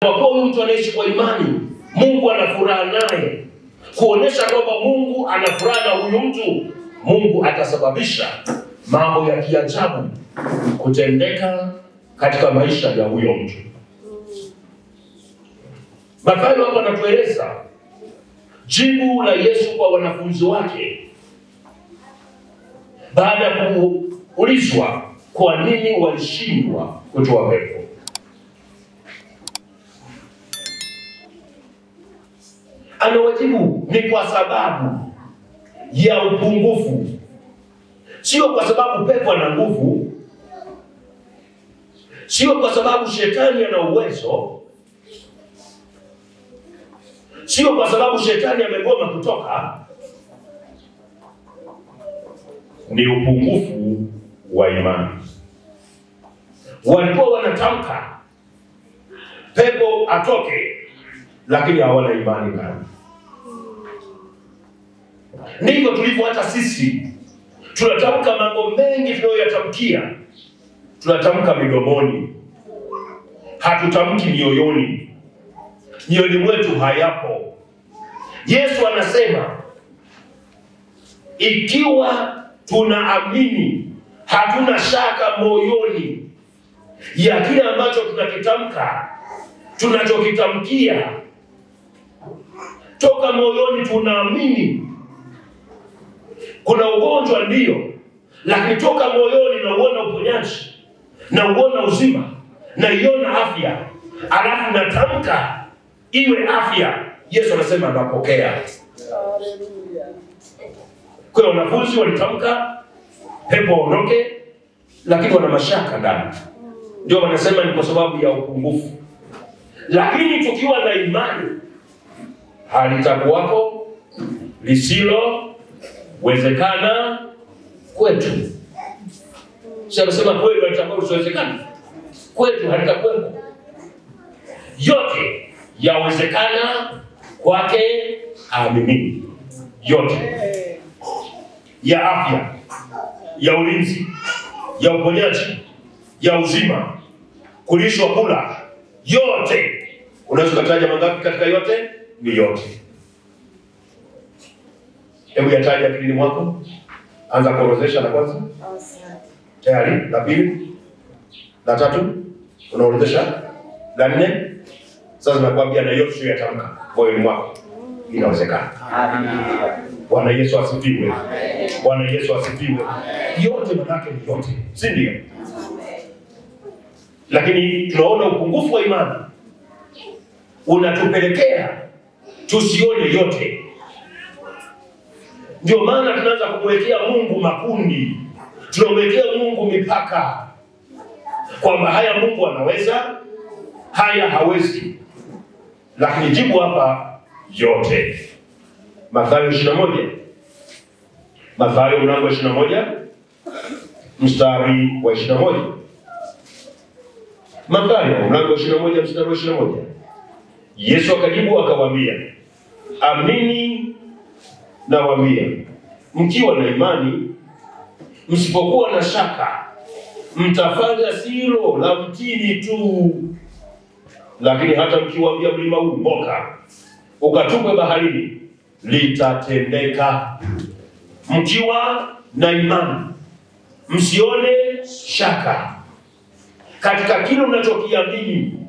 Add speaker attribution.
Speaker 1: Kwa kuwa huyu mtu anaishi kwa imani, Mungu ana furaha naye. Kuonesha kwamba Mungu ana furaha na huyu mtu, Mungu atasababisha mambo ya kiajabu kutendeka katika maisha ya huyo mtu. Mathayo hapa anatueleza jibu la Yesu kwa wanafunzi wake baada ya kuulizwa kwa nini walishindwa kutoa pepo. Anawajibu ni kwa sababu ya upungufu. Sio kwa sababu pepo ana nguvu, sio kwa sababu shetani ana uwezo, sio kwa sababu shetani amegoma kutoka. Ni upungufu wa imani. Walikuwa wanatamka pepo atoke, lakini hawana imani ndani. Ndivyo tulivyo hata sisi. Tunatamka mambo mengi tunayoyatamkia. Tunatamka midomoni, hatutamki mioyoni. Mioyoni mwetu hayapo. Yesu anasema ikiwa tunaamini, hatuna shaka moyoni ya kile ambacho tunakitamka, tunachokitamkia toka moyoni, tunaamini. Kuna ugonjwa ndio, lakini toka moyoni na uona uponyaji, na uona uzima, na iona afya, alafu natamka iwe afya. Yesu anasema napokea. Haleluya. Kwa wanafunzi walitamka pepo ondoke, lakini wana mashaka ndani. Ndio wanasema ni kwa sababu ya upungufu. Lakini tukiwa na imani, halitakuwako lisilowezekana kwetu. Sasa kweli halitakuwa lisilowezekana kwetu, halitakuwepo. Yote yawezekana kwake aamini. Yote ya afya, ya ulinzi, ya uponyaji, ya uzima, kulishwa, kula, yote. Unaweza kutaja mangapi katika yote? Ni yote. Hebu yataja akilini mwako. Anza kuorodhesha. La kwanza tayari, la pili, la tatu unaorodhesha, la nne. Sasa nakwambia na yote sio yatamka moyoni mwako, inawezekana. Bwana Yesu asifiwe. Bwana Yesu asifiwe. Yote manake ni yote, si ndio? Lakini tunaona upungufu wa imani unatupelekea tusione yote. Ndio maana tunaanza kumwekea Mungu makundi. Tunamwekea Mungu mipaka, kwamba haya Mungu anaweza, haya hawezi. Lakini jibu hapa yote. Mathayo 21. Mathayo mlango 21 mstari wa 21. Mathayo mlango 21 mstari wa 21. Yesu akajibu akawaambia, amini nawaambia, mkiwa na imani, msipokuwa na shaka, mtafanya silo la mtini tu. Lakini hata mkiwaambia mlima huu ng'oka, ukatupwe baharini, litatendeka. Mkiwa na imani, msione shaka katika kile unachokiamini.